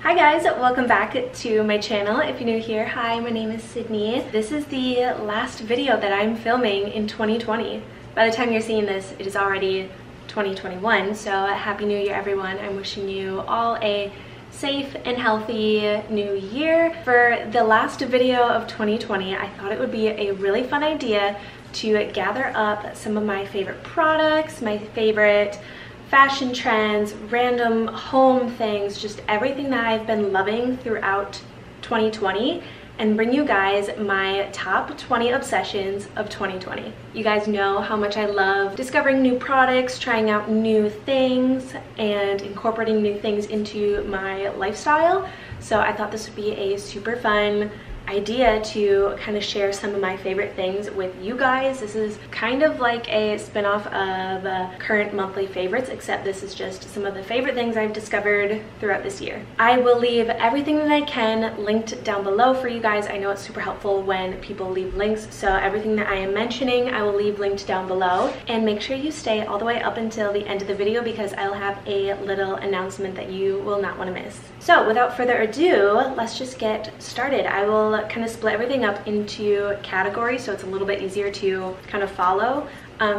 Hi guys, welcome back to my channel. If you're new here, hi, my name is Sydney. This is the last video that I'm filming in 2020. By the time you're seeing this, it is already 2021, so happy new year everyone. I'm wishing you all a safe and healthy new year. For the last video of 2020, I thought it would be a really fun idea to gather up some of my favorite products, my favorite fashion trends, random home things, just everything that I've been loving throughout 2020 and bring you guys my top 20 obsessions of 2020. You guys know how much I love discovering new products, trying out new things, and incorporating new things into my lifestyle. So I thought this would be a super fun idea to kind of share some of my favorite things with you guys. This is kind of like a spin-off of current monthly favorites, except this is just some of the favorite things I've discovered throughout this year. I will leave everything that I can linked down below for you guys. I know it's super helpful when people leave links, so everything that I am mentioning I will leave linked down below, and make sure you stay all the way up until the end of the video because I'll have a little announcement that you will not want to miss. So without further ado, let's just get started. I will kind of split everything up into categories so it's a little bit easier to kind of follow.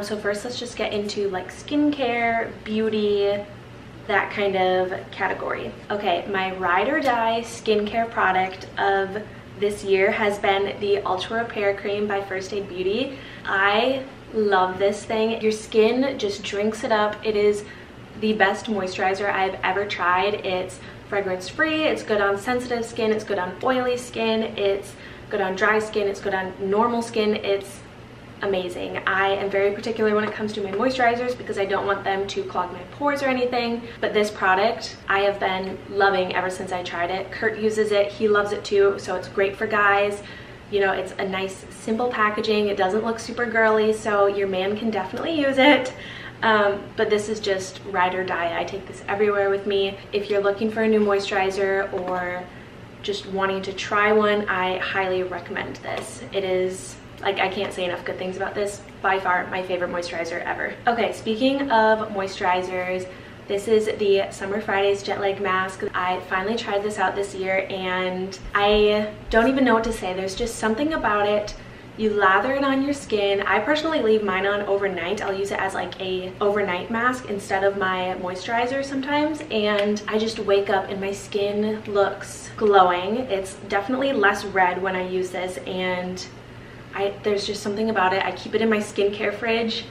So first let's just get into like skincare, beauty, that kind of category. Okay, my ride or die skincare product of this year has been the Ultra Repair Cream by First Aid Beauty. I love this thing. Your skin just drinks it up. It is the best moisturizer I've ever tried. It's fragrance free, it's good on sensitive skin, it's good on oily skin, it's good on dry skin, it's good on normal skin. It's amazing. I am very particular when it comes to my moisturizers because I don't want them to clog my pores or anything, but this product I have been loving ever since I tried it. Kurt uses it, he loves it too, so it's great for guys. You know, it's a nice simple packaging, it doesn't look super girly, so your man can definitely use it. But this is just ride or die. I take this everywhere with me. If you're looking for a new moisturizer or just wanting to try one, I highly recommend this. It is, like, I can't say enough good things about this. By far my favorite moisturizer ever. Okay, speaking of moisturizers, this is the Summer Fridays Jet Lag Mask. I finally tried this out this year and I don't even know what to say. There's just something about it. You lather it on your skin. I personally leave mine on overnight. I'll use it as like a overnight mask instead of my moisturizer sometimes, and I just wake up and my skin looks glowing. It's definitely less red when I use this, and there's just something about it. I keep it in my skincare fridge,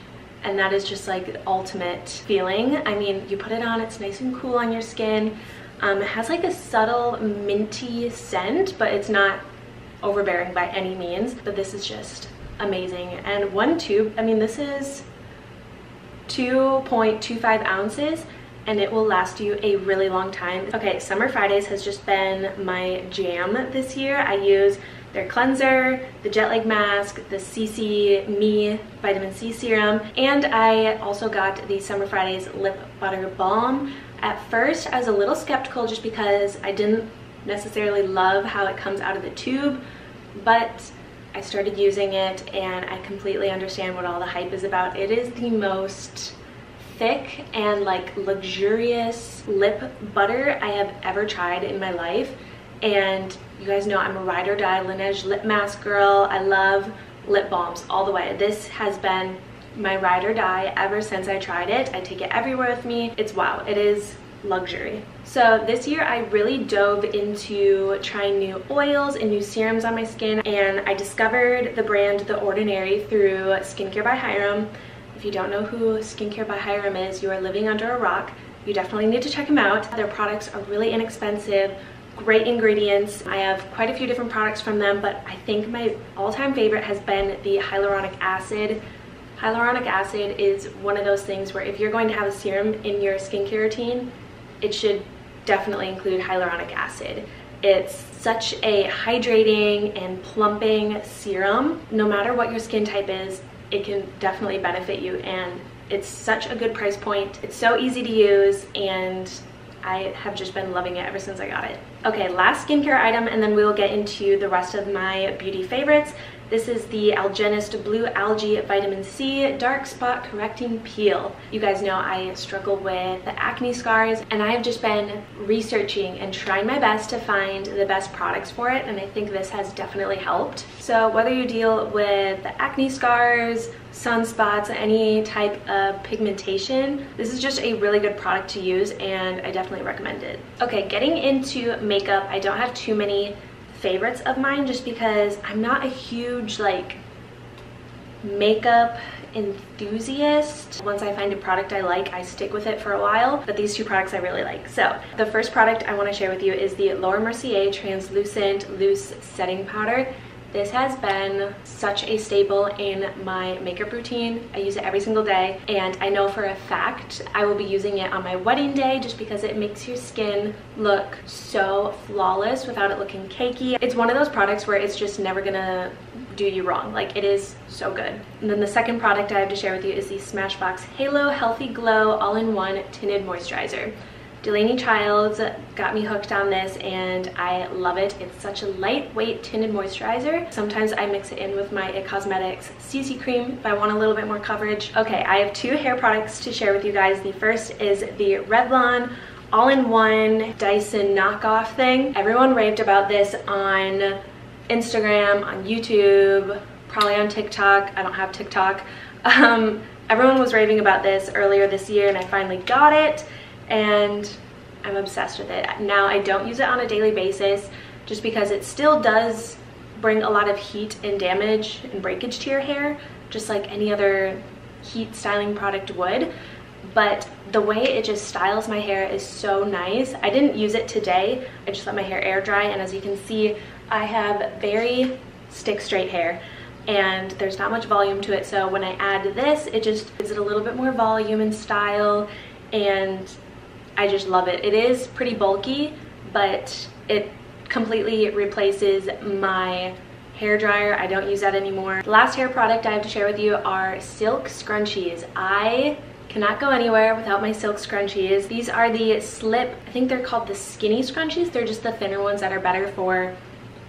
and that is just like the ultimate feeling. I mean, you put it on, it's nice and cool on your skin. It has like a subtle minty scent, but it's not overbearing by any means, but this is just amazing. And one tube, I mean, this is 2.25 ounces and it will last you a really long time. Okay, Summer Fridays has just been my jam this year. I use their cleanser, the jet lag mask, the CC Me vitamin C serum, and I also got the Summer Fridays lip butter balm. At first I was a little skeptical just because I didn't necessarily love how it comes out of the tube, but I started using it and I completely understand what all the hype is about. It is the most thick and like luxurious lip butter I have ever tried in my life, and you guys know I'm a ride or die Laneige lip mask girl. I love lip balms all the way. This has been my ride or die ever since I tried it. I take it everywhere with me. It's wow, it is luxury. So this year I really dove into trying new oils and new serums on my skin, and I discovered the brand The Ordinary through Skincare by Hyram. If you don't know who Skincare by Hyram is, you are living under a rock. You definitely need to check them out. Their products are really inexpensive, great ingredients. I have quite a few different products from them, but I think my all-time favorite has been the hyaluronic acid. Hyaluronic acid is one of those things where if you're going to have a serum in your skincare routine, it should definitely include hyaluronic acid. It's such a hydrating and plumping serum. No matter what your skin type is, it can definitely benefit you, and it's such a good price point. It's so easy to use, and I have just been loving it ever since I got it. Okay, last skincare item, and then we will get into the rest of my beauty favorites. This is the ALGENIST Blue Algae Vitamin C Dark Spot Correcting Peel. You guys know I struggle with the acne scars, and I have just been researching and trying my best to find the best products for it, and I think this has definitely helped. So whether you deal with the acne scars, sunspots, any type of pigmentation, this is just a really good product to use, and I definitely recommend it. Okay, getting into makeup, I don't have too many favorites of mine just because I'm not a huge like makeup enthusiast. Once I find a product I like, I stick with it for a while, but these two products I really like. So the first product I want to share with you is the MERCIER Translucent Loose Setting Powder. This has been such a staple in my makeup routine. I use it every single day, and I know for a fact I will be using it on my wedding day just because it makes your skin look so flawless without it looking cakey. It's one of those products where it's just never gonna do you wrong. Like, it is so good. And then the second product I have to share with you is the SMASHBOX Halo Healthy Glow All-in-One Tinted Moisturizer. Delaney Childs got me hooked on this, and I love it. It's such a lightweight tinted moisturizer. Sometimes I mix it in with my IT Cosmetics CC cream if I want a little bit more coverage. Okay, I have two hair products to share with you guys. The first is the Revlon all-in-one Dyson knockoff thing. Everyone raved about this on Instagram, on YouTube, probably on TikTok. I don't have TikTok. Everyone was raving about this earlier this year, and I finally got it, and I'm obsessed with it. Now, I don't use it on a daily basis just because it still does bring a lot of heat and damage and breakage to your hair, just like any other heat styling product would. But the way it just styles my hair is so nice. I didn't use it today. I just let my hair air dry, and as you can see, I have very stick straight hair, and there's not much volume to it. So when I add this, it just gives it a little bit more volume and style, and I just love it. It is pretty bulky, but it completely replaces my hair dryer. I don't use that anymore. The last hair product I have to share with you are silk scrunchies. I cannot go anywhere without my silk scrunchies. These are the slip, I think they're called the skinny scrunchies. They're just the thinner ones that are better for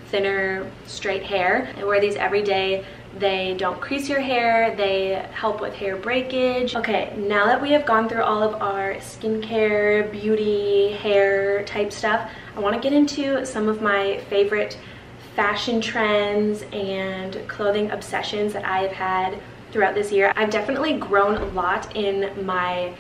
thinner, straight hair. I wear these every day. They don't crease your hair, they help with hair breakage. Okay, now that we have gone through all of our skincare, beauty, hair type stuff, I want to get into some of my favorite fashion trends and clothing obsessions that I have had throughout this year. I've definitely grown a lot in my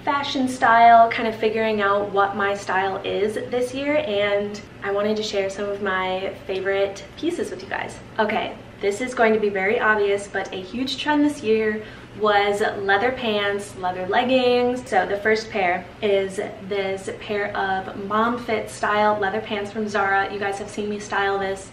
fashion style, kind of figuring out what my style is this year, and I wanted to share some of my favorite pieces with you guys. Okay, this is going to be very obvious, but a huge trend this year was leather pants, leather leggings. So the first pair is this pair of mom fit style leather pants from ZARA. You guys have seen me style this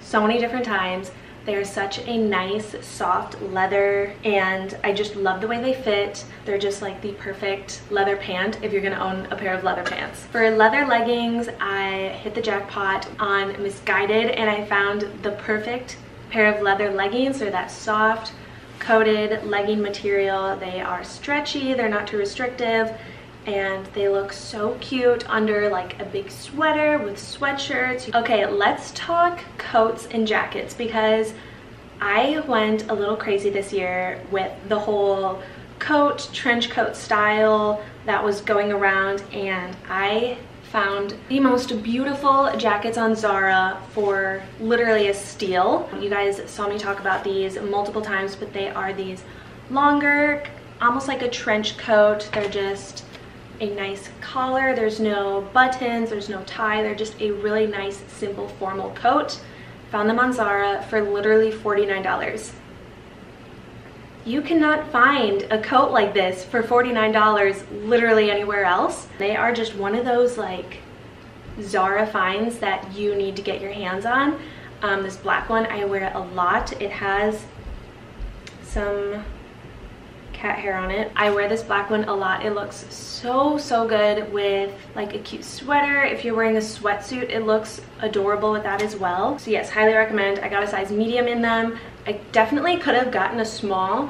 so many different times. They're such a nice, soft leather, and I just love the way they fit. They're just like the perfect leather pant if you're gonna own a pair of leather pants. For leather leggings, I hit the jackpot on MISSGUIDED, and I found the perfect pair of leather leggings. They're that soft, coated legging material. They are stretchy, they're not too restrictive, and they look so cute under like a big sweater with sweatshirts. Okay, let's talk coats and jackets, because I went a little crazy this year with the whole coat, trench coat style that was going around, and I found the most beautiful jackets on ZARA for literally a steal. You guys saw me talk about these multiple times, but they are these longer, almost like a trench coat. They're just a nice collar, there's no buttons, there's no tie, they're just a really nice, simple, formal coat. Found them on ZARA for literally $49. You cannot find a coat like this for $49 literally anywhere else. They are just one of those like ZARA finds that you need to get your hands on. This black one, I wear it a lot. It has some cat hair on it. I wear this black one a lot. It looks so good with like a cute sweater. If you're wearing a sweatsuit, it looks adorable with that as well. So yes, highly recommend. I got a size medium in them. I definitely could have gotten a small,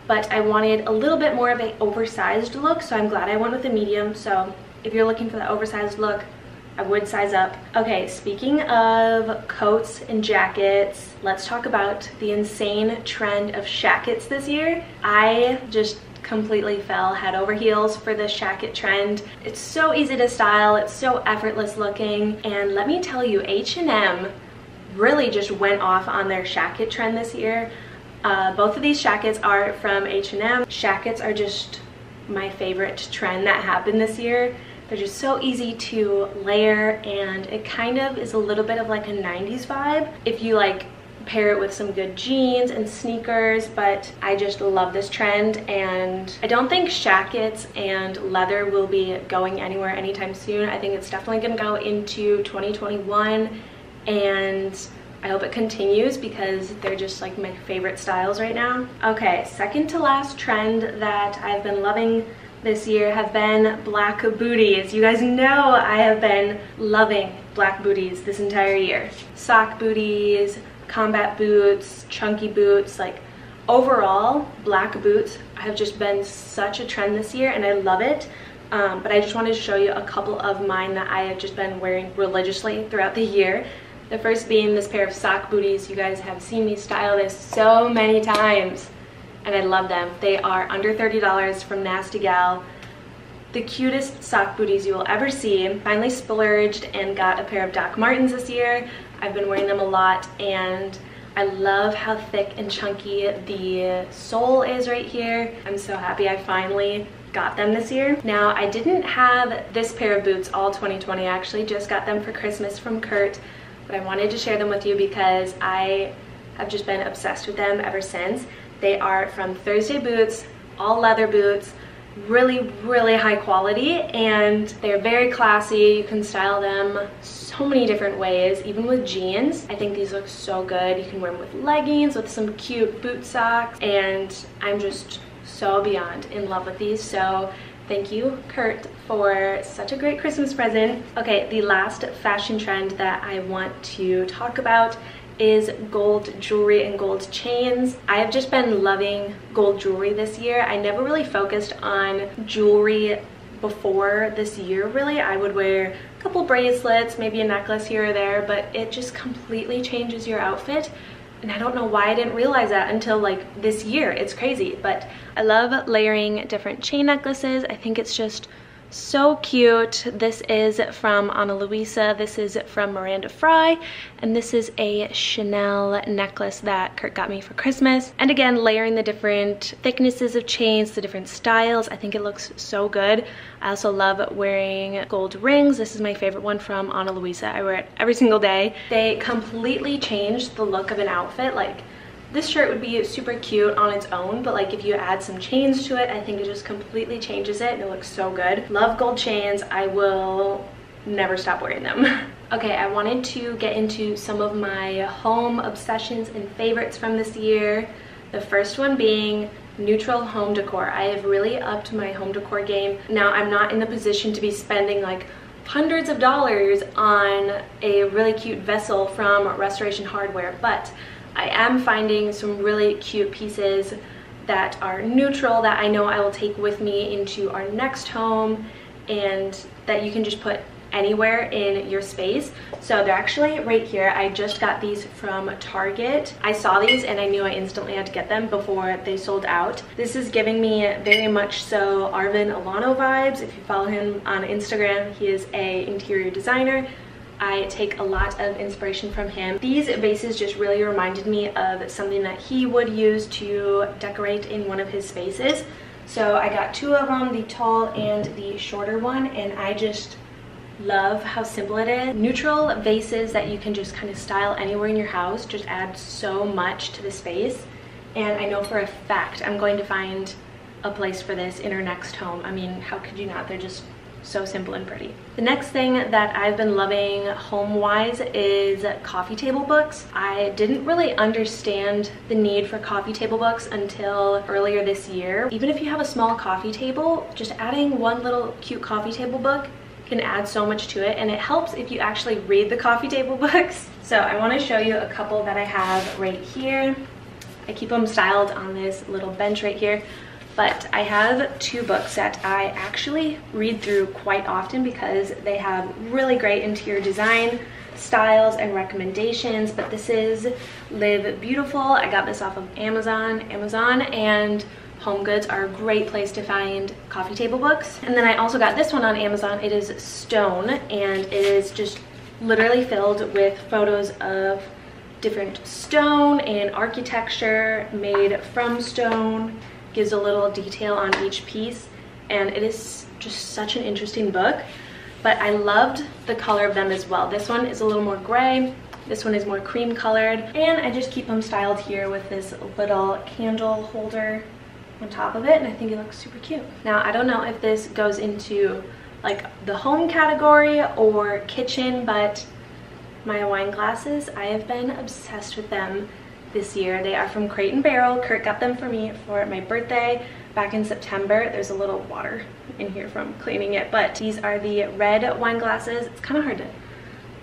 but I wanted a little bit more of an oversized look, so I'm glad I went with a medium. So if you're looking for the oversized look, I would size up. Okay, speaking of coats and jackets, let's talk about the insane trend of shackets this year. I just completely fell head over heels for the shacket trend. It's so easy to style, it's so effortless looking, and let me tell you, H&M really just went off on their shacket trend this year. Both of these shackets are from H&M. Shackets are just my favorite trend that happened this year. They're just so easy to layer, and it kind of is a little bit of like a 90s vibe if you like pair it with some good jeans and sneakers. But I just love this trend, and I don't think shackets and leather will be going anywhere anytime soon. I think it's definitely gonna go into 2021, and I hope it continues because they're just like my favorite styles right now. Okay, second to last trend that I've been loving this year have been black booties. You guys know I have been loving black booties this entire year. Sock booties, combat boots, chunky boots, like overall black boots have just been such a trend this year, and I love it. But I just wanted to show you a couple of mine that I have just been wearing religiously throughout the year. The first being this pair of sock booties. You guys have seen me style this so many times, and I love them. They are under $30 from NASTYGAL. The cutest sock booties you will ever see. Finally splurged and got a pair of Doc Martens this year. I've been wearing them a lot, and I love how thick and chunky the sole is right here. I'm so happy I finally got them this year. Now, I didn't have this pair of boots all 2020. I actually just got them for Christmas from Kurt, but I wanted to share them with you because I have just been obsessed with them ever since. They are from Thursday Boots, all leather boots, really high quality, and they're very classy. You can style them so many different ways, even with jeans. I think these look so good. You can wear them with leggings, with some cute boot socks, and I'm just so beyond in love with these. So thank you, Kurt, for such a great Christmas present. Okay, the last fashion trend that I want to talk about is gold jewelry and gold chains. I have just been loving gold jewelry this year. I never really focused on jewelry before this year, really. I would wear a couple bracelets, maybe a necklace here or there, but it just completely changes your outfit. And I don't know why I didn't realize that until like this year. It's crazy, but I love layering different chain necklaces. I think it's just so cute. This is from Ana Luisa, this is from Miranda Fry, and this is a Chanel necklace that Kurt got me for Christmas. And again, layering the different thicknesses of chains, the different styles, I think it looks so good. I also love wearing gold rings. This is my favorite one from Ana Luisa. I wear it every single day. They completely changed the look of an outfit. Like, this shirt would be super cute on its own, but like if you add some chains to it, I think it just completely changes it and it looks so good. Love gold chains. I will never stop wearing them. Okay, I wanted to get into some of my home obsessions and favorites from this year. The first one being neutral home decor. I have really upped my home decor game. Now, I'm not in the position to be spending like hundreds of dollars on a really cute vessel from Restoration Hardware, but I am finding some really cute pieces that are neutral that I know I will take with me into our next home, and that you can just put anywhere in your space. So they're actually right here. I just got these from Target. I saw these and I knew I instantly had to get them before they sold out. This is giving me very much so Arvin Alano vibes. If you follow him on Instagram, he is an interior designer. I take a lot of inspiration from him. These vases just really reminded me of something that he would use to decorate in one of his spaces. So I got two of them, the tall and the shorter one, and I just love how simple it is. Neutral vases that you can just kind of style anywhere in your house just add so much to the space. And I know for a fact I'm going to find a place for this in our next home. I mean, how could you not? They're just so simple and pretty. The next thing that I've been loving home-wise is coffee table books. I didn't really understand the need for coffee table books until earlier this year. Even if you have a small coffee table, just adding one little cute coffee table book can add so much to it, and it helps if you actually read the coffee table books. So I want to show you a couple that I have right here. I keep them styled on this little bench right here. but I have two books that I actually read through quite often because they have really great interior design styles and recommendations. But this is Live Beautiful. I got this off of Amazon, and Home Goods are a great place to find coffee table books. And then I also got this one on Amazon. It is Stone, and it is just literally filled with photos of different stone and architecture made from stone. Gives a little detail on each piece, and it is just such an interesting book. But I loved the color of them as well. This one is a little more gray, this one is more cream colored, and I just keep them styled here with this little candle holder on top of it, and I think it looks super cute. Now, I don't know if this goes into like the home category or kitchen, but my wine glasses, I have been obsessed with them this year. They are from Crate & Barrel. Kurt got them for me for my birthday back in September. There's a little water in here from cleaning it, but these are the red wine glasses. It's kind of hard to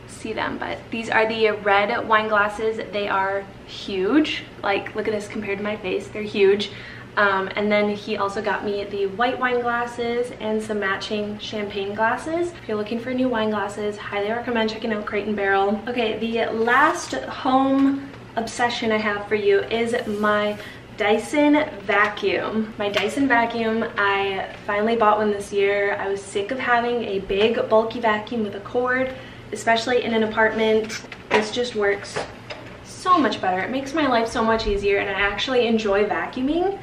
see them, but these are the red wine glasses. They are huge. Like, look at this compared to my face. They're huge. And then he also got me the white wine glasses and some matching champagne glasses. If you're looking for new wine glasses, highly recommend checking out Crate & Barrel. Okay, the last home obsession I have for you is my Dyson vacuum. My Dyson vacuum, I finally bought one this year. I was sick of having a big bulky vacuum with a cord, especially in an apartment. This just works so much better. It makes my life so much easier, and I actually enjoy vacuuming.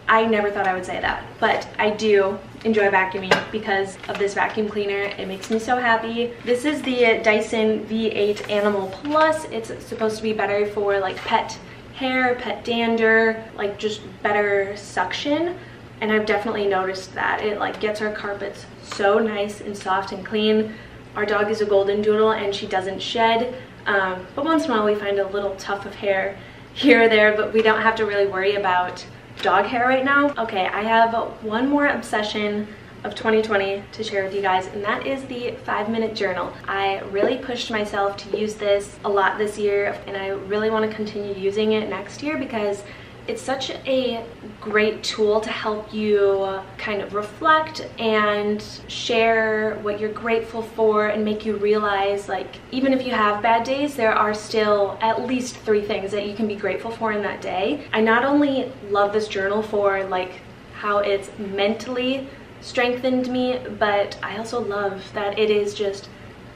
I never thought I would say that, but I do enjoy vacuuming because of this vacuum cleaner. It makes me so happy. This is the Dyson V8 Animal Plus. It's supposed to be better for like pet hair, pet dander, like just better suction. And I've definitely noticed that. It like gets our carpets so nice and soft and clean. Our dog is a golden doodle and she doesn't shed. But once in a while we find a little tuft of hair here or there, but we don't have to really worry about dog hair right now. Okay, I have one more obsession of 2020 to share with you guys, and that is the 5-minute journal. I really pushed myself to use this a lot this year, and I really want to continue using it next year because it's such a great tool to help you kind of reflect and share what you're grateful for and make you realize, like, even if you have bad days, there are still at least 3 things that you can be grateful for in that day. I not only love this journal for like how it's mentally strengthened me, but I also love that it is just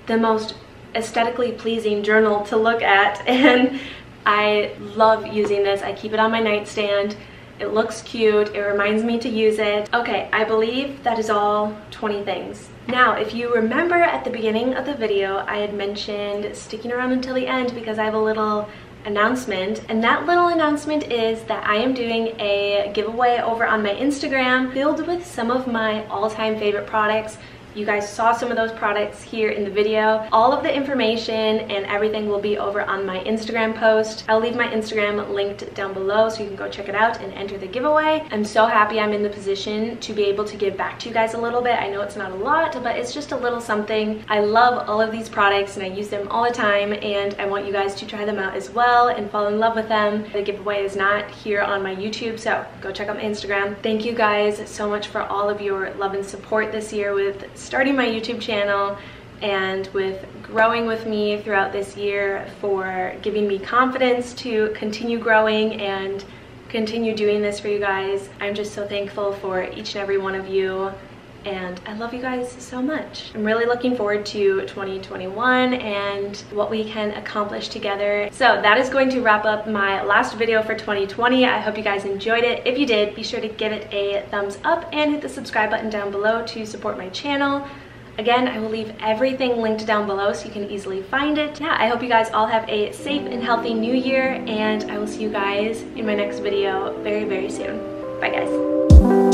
the most aesthetically pleasing journal to look at, and I love using this. I keep it on my nightstand. It looks cute. It reminds me to use it. Okay, I believe that is all 20 things. Now, if you remember at the beginning of the video, I had mentioned sticking around until the end because I have a little announcement, and that little announcement is that I am doing a giveaway over on my Instagram filled with some of my all-time favorite products. You guys saw some of those products here in the video. All of the information and everything will be over on my Instagram post. I'll leave my Instagram linked down below so you can go check it out and enter the giveaway. I'm so happy I'm in the position to be able to give back to you guys a little bit. I know it's not a lot, but it's just a little something. I love all of these products and I use them all the time, and I want you guys to try them out as well and fall in love with them. The giveaway is not here on my YouTube, so go check out my Instagram. Thank you guys so much for all of your love and support this year with starting my YouTube channel and with growing with me throughout this year, for giving me confidence to continue growing and continue doing this for you guys. I'm just so thankful for each and every one of you, and I love you guys so much. I'm really looking forward to 2021 and what we can accomplish together. So that is going to wrap up my last video for 2020. I hope you guys enjoyed it. If you did, be sure to give it a thumbs up and hit the subscribe button down below to support my channel. Again, I will leave everything linked down below so you can easily find it. Yeah, I hope you guys all have a safe and healthy new year, and I will see you guys in my next video very, very soon. Bye, guys.